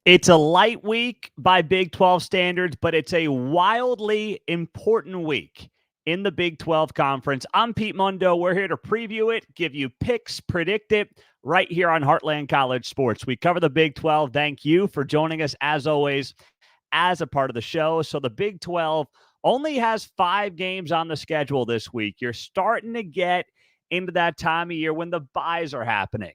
It's a light week by Big 12 standards, but it's a wildly important week in the Big 12 Conference. I'm Pete Mundo. We're here to preview it, give you picks, predict it, right here on Heartland College Sports. We cover the Big 12. Thank you for joining us, as always, as a part of the show. So the Big 12 only has 5 games on the schedule this week. You're starting to get into that time of year when the byes are happening.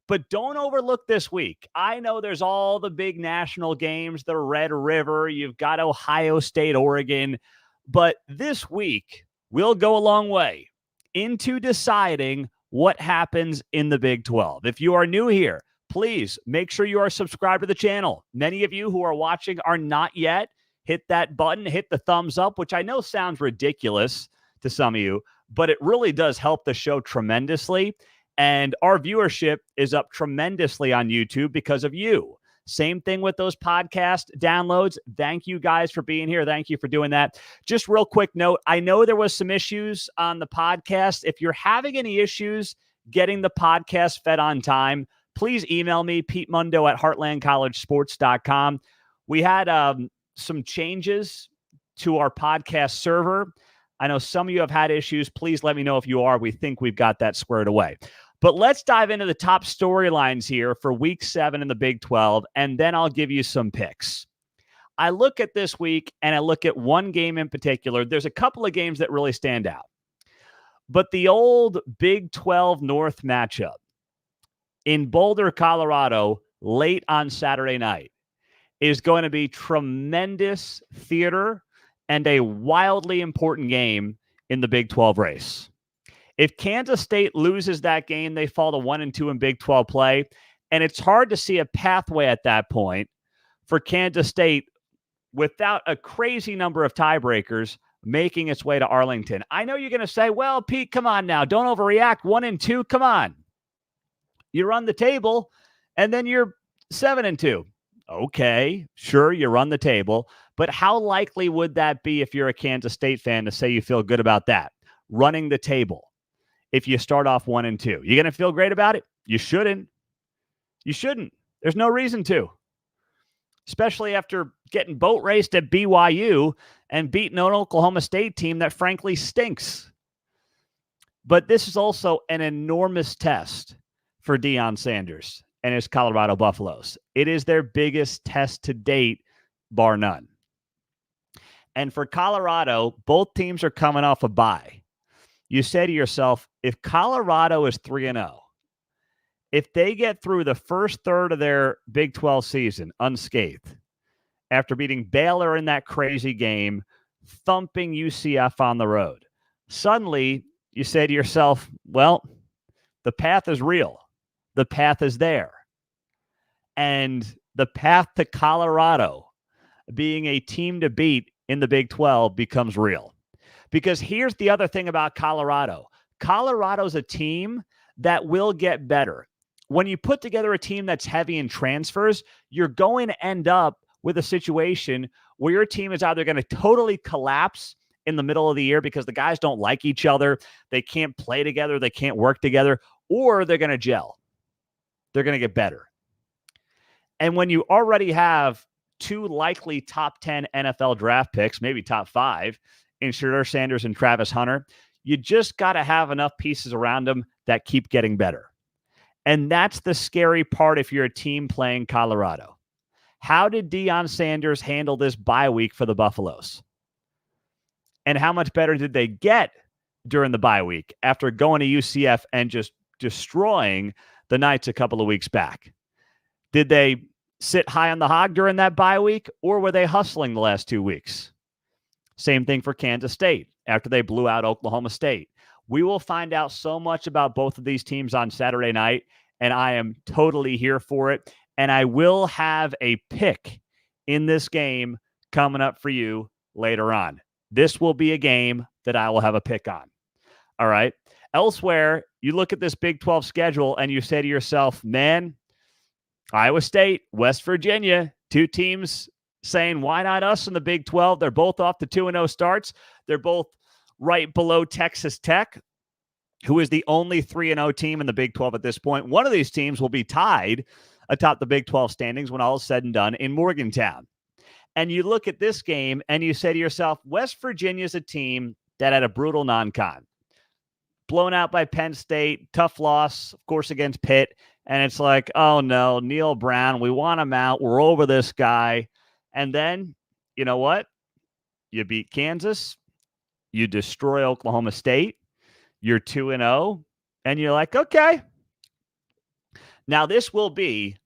But don't overlook this week. I know there's all the big national games, the Red River, you've got Ohio State, Oregon. But this week will go a long way into deciding what happens in the Big 12. If you are new here, please make sure you are subscribed to the channel. Many of you who are watching are not yet. Hit that button, hit the thumbs up, which I know sounds ridiculous to some of you, but it really does help the show tremendously. And our viewership is up tremendously on YouTube because of you. Same thing with those podcast downloads. Thank you guys for being here. Thank you for doing that. Just real quick note, I know there was some issues on the podcast. If you're having any issues getting the podcast fed on time, please email me, petemundo@heartlandcollegesports.com. We had some changes to our podcast server. I know some of you have had issues. Please let me know if you are. We think we've got that squared away. But let's dive into the top storylines here for Week 7 in the Big 12, and then I'll give you some picks. I look at this week, and I look at one game in particular. There's a couple of games that really stand out. But the old Big 12 North matchup in Boulder, Colorado, late on Saturday night is going to be tremendous theater and a wildly important game in the Big 12 race. If Kansas State loses that game, they fall to 1-2 in Big 12 play, and it's hard to see a pathway at that point for Kansas State without a crazy number of tiebreakers making its way to Arlington. I know you're going to say, well, Pete, come on now. Don't overreact. 1-2, come on. You run the table, and then you're 7-2. Okay, sure, you run the table, but how likely would that be if you're a Kansas State fan to say you feel good about that? Running the table. If you start off 1-2, you going to feel great about it? You shouldn't. You shouldn't. There's no reason to. Especially after getting boat raced at BYU and beating an Oklahoma State team that frankly stinks. But this is also an enormous test for Deion Sanders and his Colorado Buffaloes. It is their biggest test to date, bar none. And for Colorado, both teams are coming off a bye. You say to yourself, if Colorado is 3-0, if they get through the first third of their Big 12 season unscathed, after beating Baylor in that crazy game, thumping UCF on the road, suddenly you say to yourself, well, the path is real. The path is there. And the path to Colorado being a team to beat in the Big 12 becomes real. Because here's the other thing about Colorado. Colorado's a team that will get better. When you put together a team that's heavy in transfers, you're going to end up with a situation where your team is either going to totally collapse in the middle of the year because the guys don't like each other, they can't play together, they can't work together, or they're going to gel. They're going to get better. And when you already have 2 likely top 10 NFL draft picks, maybe top 5, in Shedeur Sanders and Travis Hunter, you just got to have enough pieces around them that keep getting better. And that's the scary part if you're a team playing Colorado. How did Deion Sanders handle this bye week for the Buffaloes? And how much better did they get during the bye week after going to UCF and just destroying the Knights a couple of weeks back? Did they sit high on the hog during that bye week, or were they hustling the last 2 weeks? Same thing for Kansas State after they blew out Oklahoma State. We will find out so much about both of these teams on Saturday night, and I am totally here for it. And I will have a pick in this game coming up for you later on. This will be a game that I will have a pick on. All right. Elsewhere, you look at this Big 12 schedule and you say to yourself, man, Iowa State, West Virginia, 2 teams saying, why not us in the Big 12? They're both off the 2-0 starts. They're both right below Texas Tech, who is the only 3-0 team in the Big 12 at this point. One of these teams will be tied atop the Big 12 standings when all is said and done in Morgantown. And you look at this game and you say to yourself, West Virginia is a team that had a brutal non-con. Blown out by Penn State, tough loss, of course, against Pitt. And it's like, oh no, Neil Brown, we want him out. We're over this guy. And then, you know what? You beat Kansas. You destroy Oklahoma State. You're 2-0. And you're like, okay. Now this will be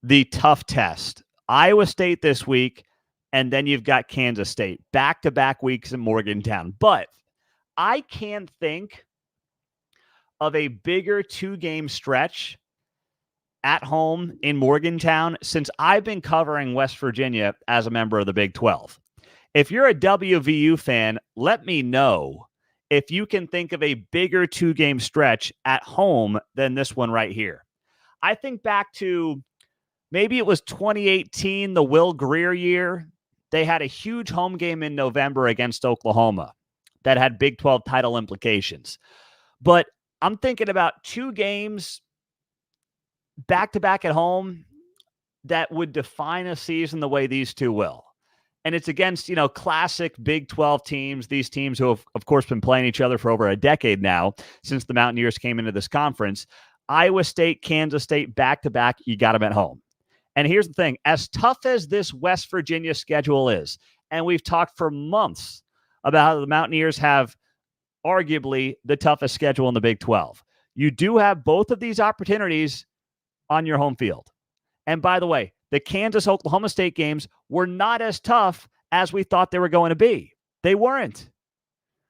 the tough test. Iowa State this week. And then you've got Kansas State. Back-to-back weeks in Morgantown. But I can't think of a bigger 2-game stretch at home in Morgantown since I've been covering West Virginia as a member of the Big 12. If you're a WVU fan, let me know if you can think of a bigger 2-game stretch at home than this one right here. I think back to maybe it was 2018, the Will Greer year. They had a huge home game in November against Oklahoma that had Big 12 title implications. But I'm thinking about 2 games back-to-back at home that would define a season the way these two will. And it's against, classic Big 12 teams, these teams who have, of course, been playing each other for over a decade now since the Mountaineers came into this conference. Iowa State, Kansas State, back-to-back, you got them at home. And here's the thing, as tough as this West Virginia schedule is, and we've talked for months about how the Mountaineers have arguably the toughest schedule in the Big 12, you do have both of these opportunities on your home field. And by the way, the Kansas-Oklahoma State games were not as tough as we thought they were going to be. They weren't,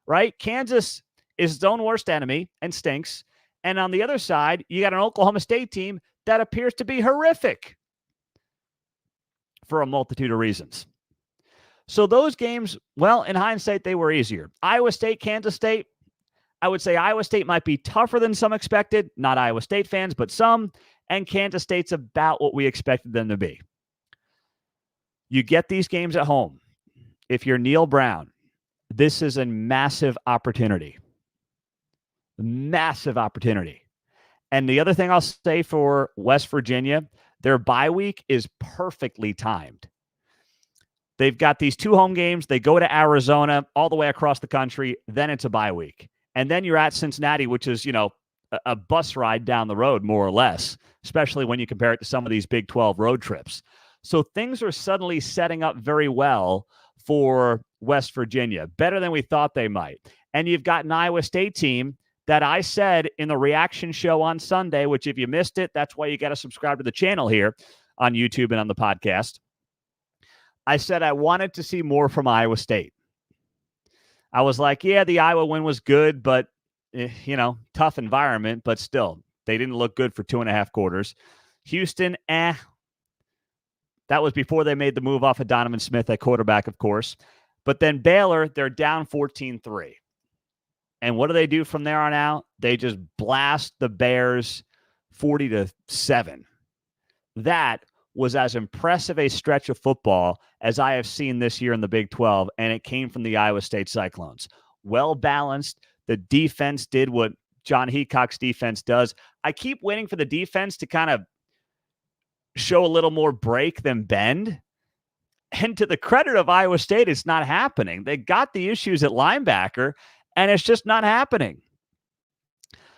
right? Kansas is its own worst enemy and stinks. And on the other side, you got an Oklahoma State team that appears to be horrific for a multitude of reasons. So those games, well, in hindsight, they were easier. Iowa State, Kansas State, I would say Iowa State might be tougher than some expected. Not Iowa State fans, but some. And Kansas State's about what we expected them to be. You get these games at home. If you're Neil Brown, this is a massive opportunity. Massive opportunity. And the other thing I'll say for West Virginia, their bye week is perfectly timed. They've got these 2 home games. They go to Arizona all the way across the country. Then it's a bye week. And then you're at Cincinnati, which is, a bus ride down the road, more or less, especially when you compare it to some of these Big 12 road trips. So things are suddenly setting up very well for West Virginia, better than we thought they might. And you've got an Iowa State team that I said in the reaction show on Sunday, which if you missed it, that's why you got to subscribe to the channel here on YouTube and on the podcast. I said I wanted to see more from Iowa State. I was like, yeah, the Iowa win was good, but tough environment, but still, they didn't look good for 2.5 quarters. Houston, That was before they made the move off of Donovan Smith at quarterback, of course. But then Baylor, they're down 14-3. And what do they do from there on out? They just blast the Bears 40-7. That was as impressive a stretch of football as I have seen this year in the Big 12, and it came from the Iowa State Cyclones. Well-balanced. The defense did what John Heacock's defense does. I keep waiting for the defense to kind of show a little more break than bend. And to the credit of Iowa State, it's not happening. They got the issues at linebacker, and it's just not happening.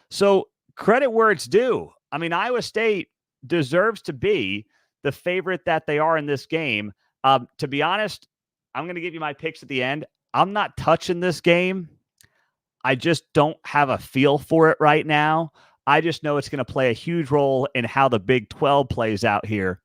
So credit where it's due. I mean, Iowa State deserves to be the favorite that they are in this game. To be honest, I'm going to give you my picks at the end. I'm not touching this game. I just don't have a feel for it right now. I just know it's going to play a huge role in how the Big 12 plays out here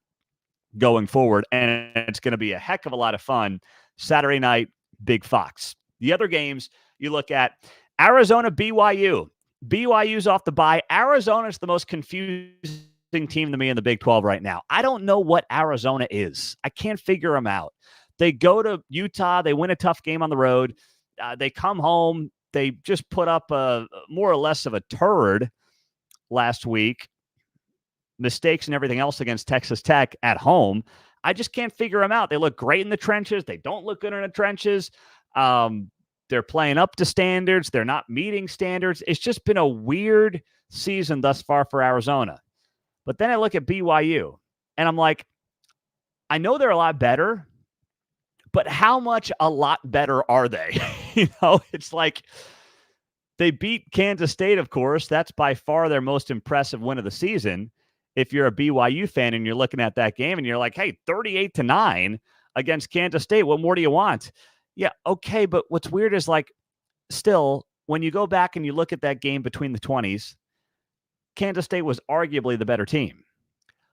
going forward. And it's going to be a heck of a lot of fun. Saturday night, Big Fox. The other games, you look at Arizona, BYU. BYU's off the bye. Arizona's the most confusing team to me in the Big 12 right now. I don't know what Arizona is. I can't figure them out. They go to Utah. They win a tough game on the road. They come home. They just put up a more or less of a turd last week. Mistakes and everything else against Texas Tech at home. I just can't figure them out. They look great in the trenches. They don't look good in the trenches. They're playing up to standards. They're not meeting standards. It's just been a weird season thus far for Arizona. But then I look at BYU. And I'm like, I know they're a lot better, but how much a lot better are they? It's like they beat Kansas State, of course. That's by far their most impressive win of the season. If you're a BYU fan and you're looking at that game and you're like, hey, 38-9 against Kansas State, what more do you want? Yeah, okay, but what's weird is like still, when you go back and you look at that game between the 20s, Kansas State was arguably the better team.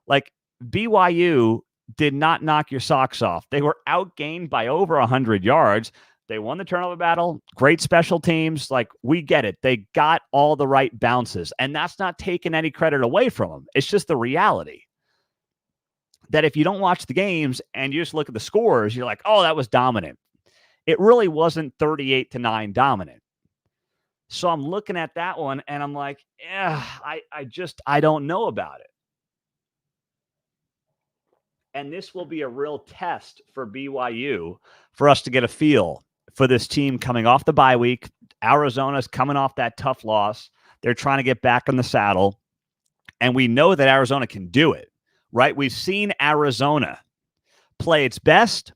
Like BYU did not knock your socks off. They were outgained by over 100 yards. They won the turnover battle. Great special teams. Like, we get it. They got all the right bounces. And that's not taking any credit away from them. It's just the reality that if you don't watch the games and you just look at the scores, you're like, oh, that was dominant. It really wasn't 38-9 dominant. So I'm looking at that one and I'm like, yeah, I don't know about it. And this will be a real test for BYU for us to get a feel for this team coming off the bye week. Arizona's coming off that tough loss. They're trying to get back in the saddle. And we know that Arizona can do it, right? We've seen Arizona play its best.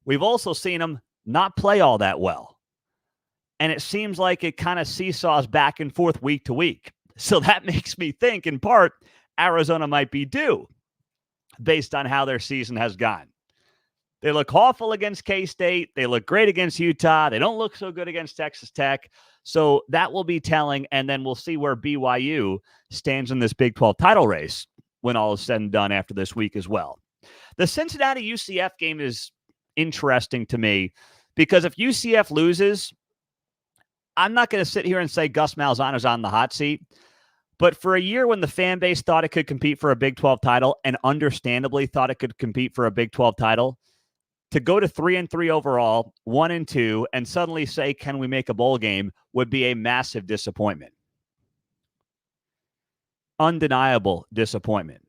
We've also seen them not play all that well. And it seems like it kind of seesaws back and forth week to week. So that makes me think, in part, Arizona might be due based on how their season has gone. They look awful against K-State. They look great against Utah. They don't look so good against Texas Tech. So that will be telling, and then we'll see where BYU stands in this Big 12 title race when all is said and done after this week as well. The Cincinnati-UCF game is interesting to me because if UCF loses, I'm not going to sit here and say Gus Malzahn's on the hot seat. But for a year when the fan base thought it could compete for a Big 12 title and understandably thought it could compete for a Big 12 title, to go to 3-3 overall, 1-2, and suddenly say, can we make a bowl game, would be a massive disappointment. Undeniable disappointment.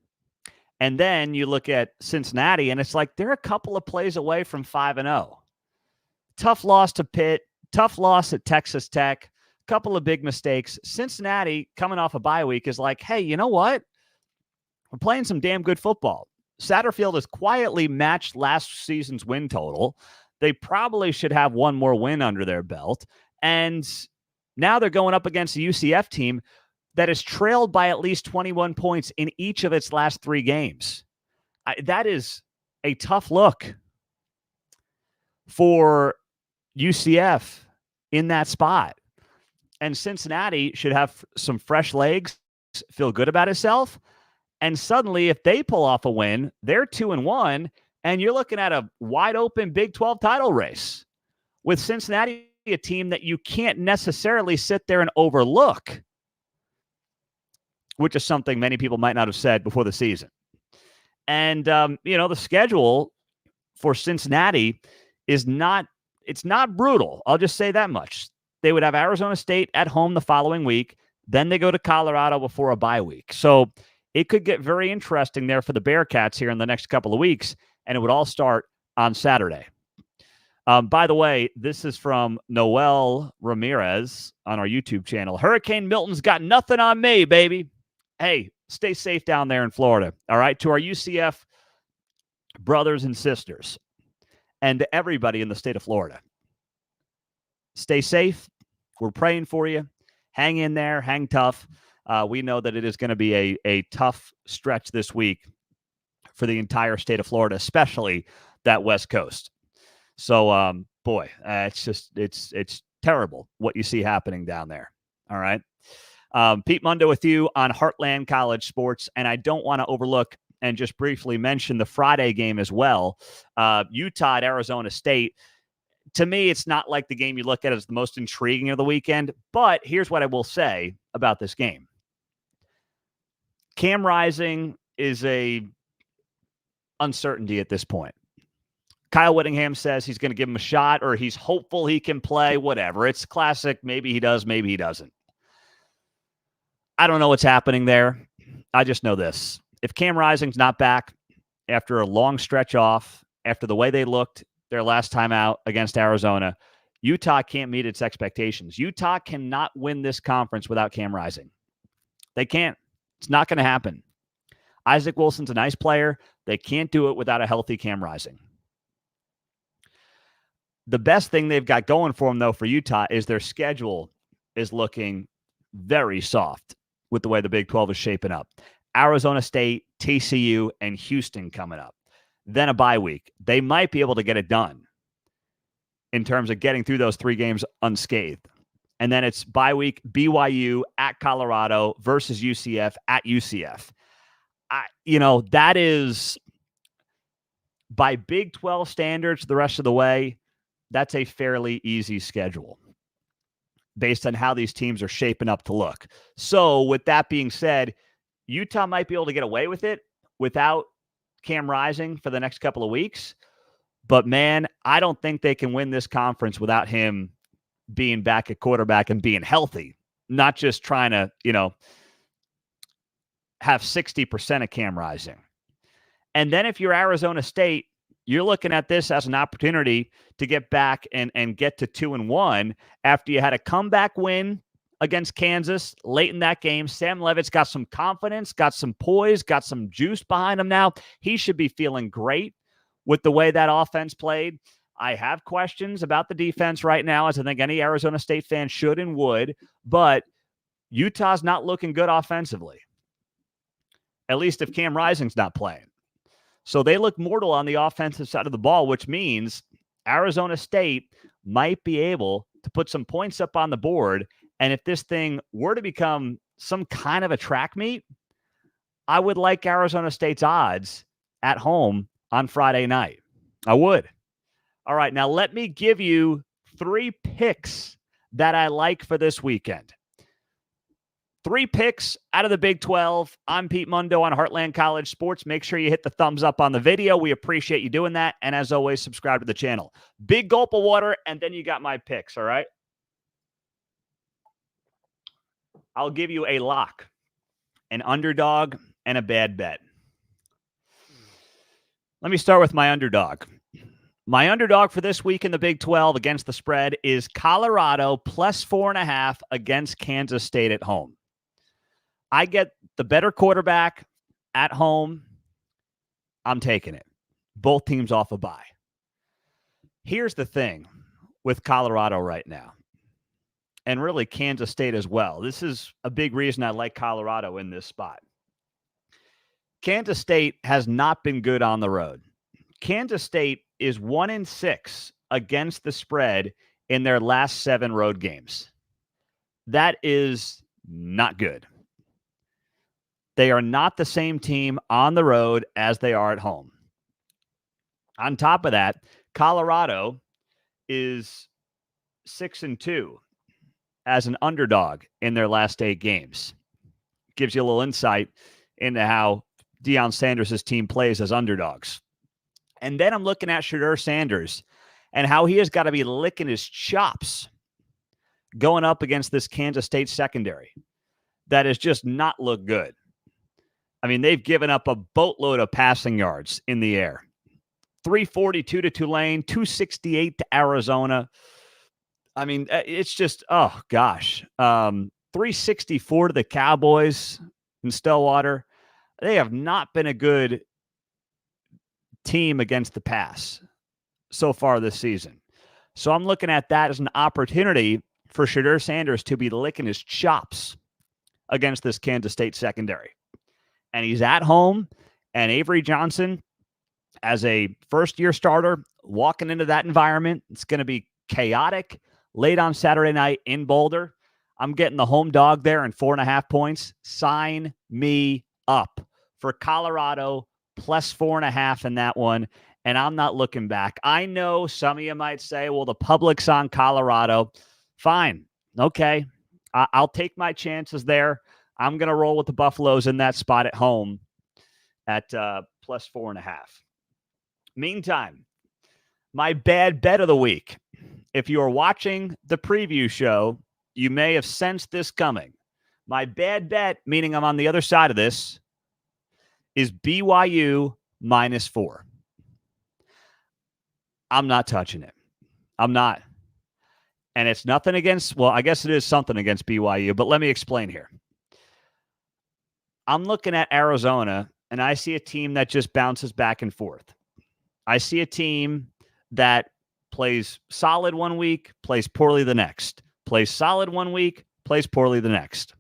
And then you look at Cincinnati, and it's like they're a couple of plays away from 5-0. Tough loss to Pitt, tough loss at Texas Tech, couple of big mistakes. Cincinnati, coming off a bye week, is like, hey, you know what? We're playing some damn good football. Satterfield has quietly matched last season's win total. They probably should have one more win under their belt. And now they're going up against a UCF team that is trailed by at least 21 points in each of its last 3 games. That is a tough look for UCF in that spot. And Cincinnati should have some fresh legs, feel good about itself. And suddenly, if they pull off a win, they're 2-1, and you're looking at a wide open Big 12 title race with Cincinnati, a team that you can't necessarily sit there and overlook, which is something many people might not have said before the season. And, the schedule for Cincinnati is not brutal. I'll just say that much. They would have Arizona State at home the following week. Then they go to Colorado before a bye week. So it could get very interesting there for the Bearcats here in the next couple of weeks, and it would all start on Saturday. By the way, this is from Noel Ramirez on our YouTube channel. Hurricane Milton's got nothing on me, baby. Hey, stay safe down there in Florida. All right, to our UCF brothers and sisters and to everybody in the state of Florida. Stay safe. We're praying for you. Hang in there. Hang tough. We know that it is going to be a tough stretch this week for the entire state of Florida, especially that West Coast. So, it's terrible what you see happening down there. All right. Pete Mundo with you on Heartland College Sports. And I don't want to overlook and just briefly mention the Friday game as well. Utah at Arizona State. To me, it's not like the game you look at as the most intriguing of the weekend. But here's what I will say about this game. Cam Rising is a uncertainty at this point. Kyle Whittingham says he's going to give him a shot, or he's hopeful he can play, whatever. It's classic. Maybe he does, maybe he doesn't. I don't know what's happening there. I just know this. If Cam Rising's not back after a long stretch off, after the way they looked their last time out against Arizona, Utah can't meet its expectations. Utah cannot win this conference without Cam Rising. They can't. It's not going to happen. Isaac Wilson's a nice player. They can't do it without a healthy Cam Rising. The best thing they've got going for them, though, for Utah is their schedule is looking very soft with the way the Big 12 is shaping up. Arizona State, TCU, and Houston coming up. Then a bye week. They might be able to get it done in terms of getting through those 3 games unscathed. And then it's bye week, BYU at Colorado versus UCF at UCF. That is, by Big 12 standards, the rest of the way, that's a fairly easy schedule based on how these teams are shaping up to look. So with that being said, Utah might be able to get away with it without Cam Rising for the next couple of weeks. But, man, I don't think they can win this conference without him being back at quarterback and being healthy, not just trying to, have 60% of Cam Rising. And then if you're Arizona State, you're looking at this as an opportunity to get back and get to 2-1 after you had a comeback win against Kansas late in that game. Sam Levitt's got some confidence, got some poise, got some juice behind him now. He should be feeling great with the way that offense played. I have questions about the defense right now, as I think any Arizona State fan should and would, but Utah's not looking good offensively, at least if Cam Rising's not playing. So they look mortal on the offensive side of the ball, which means Arizona State might be able to put some points up on the board. And if this thing were to become some kind of a track meet, I would like Arizona State's odds at home on Friday night. I would. All right, now let me give you 3 picks that I like for this weekend. 3 picks out of the Big 12. I'm Pete Mundo on Heartland College Sports. Make sure you hit the thumbs up on the video. We appreciate you doing that. And as always, subscribe to the channel. Big gulp of water, and then you got my picks, all right? I'll give you a lock, an underdog, and a bad bet. Let me start with my underdog. My underdog for this week in the Big 12 against the spread is Colorado plus 4.5 against Kansas State at home. I get the better quarterback at home. I'm taking it. Both teams off a bye. Here's the thing with Colorado right now, and really Kansas State as well. This is a big reason I like Colorado in this spot. Kansas State has not been good on the road. Kansas State is 1-6 against the spread in their last 7 road games. That is not good. They are not the same team on the road as they are at home. On top of that, Colorado is 6-2 as an underdog in their last 8 games. Gives you a little insight into how Deion Sanders' team plays as underdogs. And then I'm looking at Shedeur Sanders and how he has got to be licking his chops going up against this Kansas State secondary that has just not looked good. I mean, they've given up a boatload of passing yards in the air. 342 to Tulane, 268 to Arizona. I mean, it's just, oh, gosh. 364 to the Cowboys in Stillwater. They have not been a good team against the pass so far this season. So I'm looking at that as an opportunity for Shedeur Sanders to be licking his chops against this Kansas State secondary. And he's at home, and Avery Johnson, as a first-year starter, walking into that environment, it's going to be chaotic late on Saturday night in Boulder. I'm getting the home dog there and 4.5 points. Sign me up for Colorado plus 4.5 in that one, and I'm not looking back. I know some of you might say, well, the public's on Colorado. Fine. Okay. I'll take my chances there. I'm going to roll with the Buffaloes in that spot at home at plus 4.5. Meantime, my bad bet of the week. If you are watching the preview show, you may have sensed this coming. My bad bet, meaning I'm on the other side of this, is BYU -4. I'm not touching it. I'm not. And it's nothing against, well, I guess it is something against BYU, but let me explain here. I'm looking at Arizona and I see a team that just bounces back and forth. I see a team that plays solid one week, plays poorly the next, plays solid one week, plays poorly the next.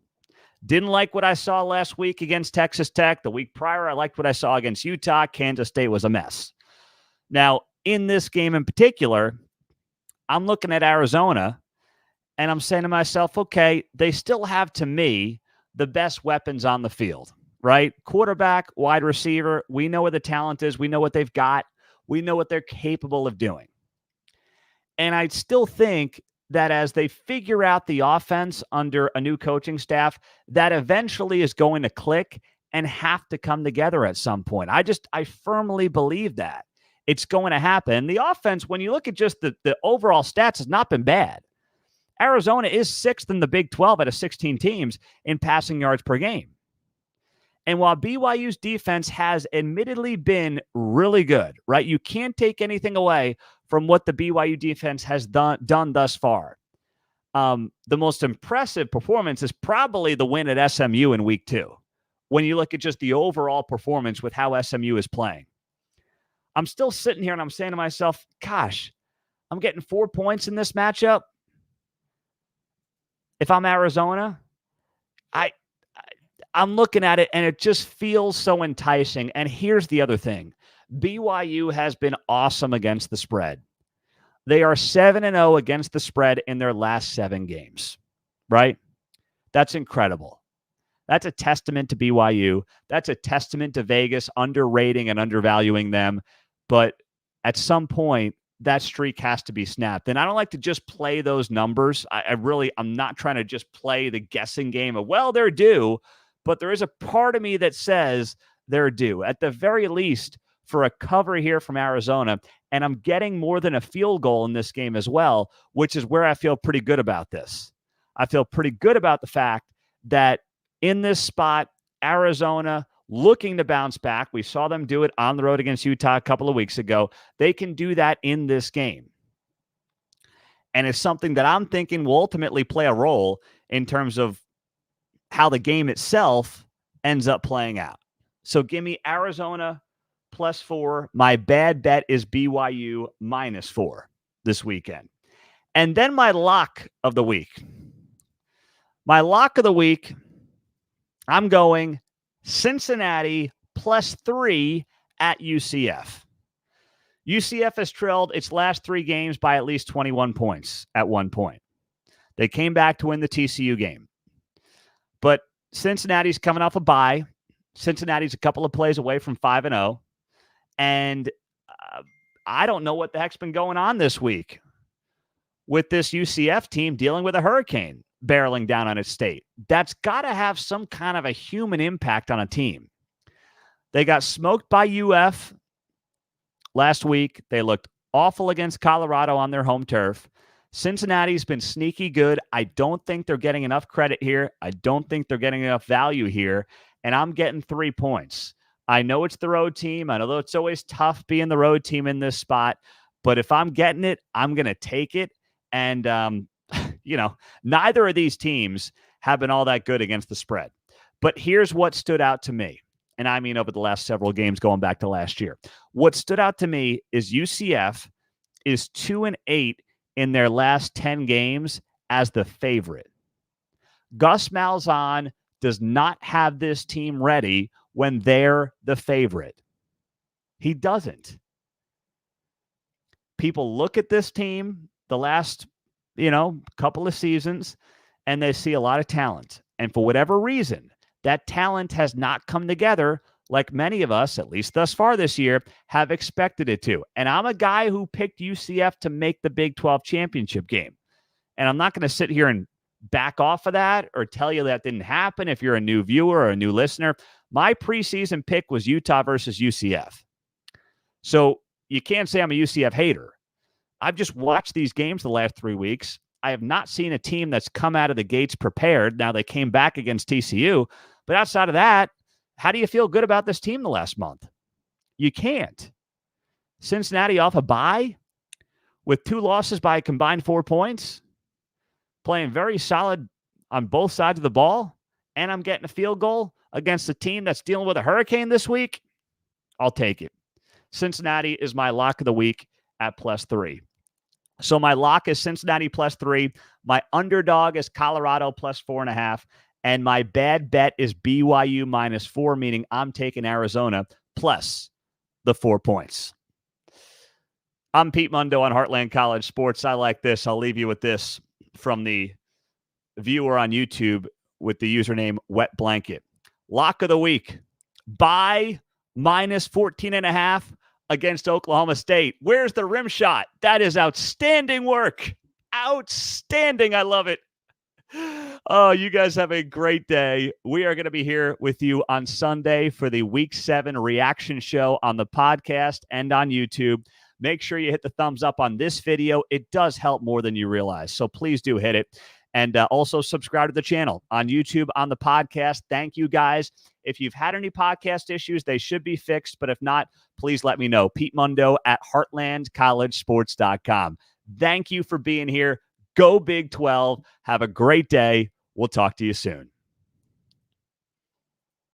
Didn't like what I saw last week against Texas Tech. The week prior, I liked what I saw against Utah. Kansas State was a mess. Now, in this game in particular, I'm looking at Arizona, and I'm saying to myself, okay, they still have, to me, the best weapons on the field, right? Quarterback, wide receiver, we know where the talent is. We know what they've got. We know what they're capable of doing. And I still think that as they figure out the offense under a new coaching staff, that eventually is going to click and have to come together at some point. I firmly believe that it's going to happen. The offense, when you look at just the overall stats, has not been bad. Arizona is 6th in the Big 12 out of 16 teams in passing yards per game. And while BYU's defense has admittedly been really good, right? You can't take anything away from what the BYU defense has done thus far. The most impressive performance is probably the win at SMU in week 2. When you look at just the overall performance with how SMU is playing. I'm still sitting here and I'm saying to myself, gosh, I'm getting 4 points in this matchup. If I'm Arizona, I'm looking at it and it just feels so enticing. And here's the other thing. BYU has been awesome against the spread. They are 7-0 against the spread in their last 7 games, right? That's incredible. That's a testament to BYU. That's a testament to Vegas underrating and undervaluing them. But at some point, that streak has to be snapped. And I don't like to just play those numbers. I'm not trying to just play the guessing game of, well, they're due. But there is a part of me that says they're due. At the very least, for a cover here from Arizona, and I'm getting more than a field goal in this game as well, which is where I feel pretty good about this. I feel pretty good about the fact that in this spot, Arizona looking to bounce back. We saw them do it on the road against Utah a couple of weeks ago. They can do that in this game. And it's something that I'm thinking will ultimately play a role in terms of how the game itself ends up playing out. So give me Arizona +4. My bad bet is BYU -4 this weekend. And then my lock of the week. My lock of the week, I'm going Cincinnati +3 at UCF. UCF has trailed its last 3 games by at least 21 points at one point. They came back to win the TCU game. But Cincinnati's coming off a bye. Cincinnati's a couple of plays away from 5-0. And I don't know what the heck's been going on this week with this UCF team dealing with a hurricane barreling down on its state. That's got to have some kind of a human impact on a team. They got smoked by UF last week. They looked awful against Colorado on their home turf. Cincinnati's been sneaky good. I don't think they're getting enough credit here. I don't think they're getting enough value here. And I'm getting 3 points. I know it's the road team. I know it's always tough being the road team in this spot. But if I'm getting it, I'm going to take it. And, neither of these teams have been all that good against the spread. But here's what stood out to me. And I mean over the last several games going back to last year. What stood out to me is UCF is 2-8 in their last 10 games as the favorite. Gus Malzahn does not have this team ready when they're the favorite. He doesn't. People look at this team the last, couple of seasons, and they see a lot of talent. And for whatever reason, that talent has not come together like many of us, at least thus far this year, have expected it to. And I'm a guy who picked UCF to make the Big 12 championship game. And I'm not going to sit here and back off of that or tell you that didn't happen if you're a new viewer or a new listener. My preseason pick was Utah versus UCF. So you can't say I'm a UCF hater. I've just watched these games the last 3 weeks. I have not seen a team that's come out of the gates prepared. Now they came back against TCU. But outside of that, how do you feel good about this team the last month? You can't. Cincinnati off a bye with 2 losses by a combined 4 points, playing very solid on both sides of the ball, and I'm getting a field goal against a team that's dealing with a hurricane this week, I'll take it. Cincinnati is my lock of the week at +3. So my lock is Cincinnati +3. My underdog is Colorado +4.5. And my bad bet is BYU -4, meaning I'm taking Arizona plus the 4 points. I'm Pete Mundo on Heartland College Sports. I like this. I'll leave you with this from the viewer on YouTube with the username Wet Blanket. Lock of the week. Buy -14.5 against Oklahoma State. Where's the rim shot? That is outstanding work. Outstanding. I love it. Oh, you guys have a great day. We are going to be here with you on Sunday for the Week 7 reaction show on the podcast and on YouTube. Make sure you hit the thumbs up on this video. It does help more than you realize, so please do hit it. And also subscribe to the channel on YouTube, on the podcast. Thank you, guys. If you've had any podcast issues, they should be fixed. But if not, please let me know. Pete Mundo at heartlandcollegesports.com. Thank you for being here. Go Big 12. Have a great day. We'll talk to you soon.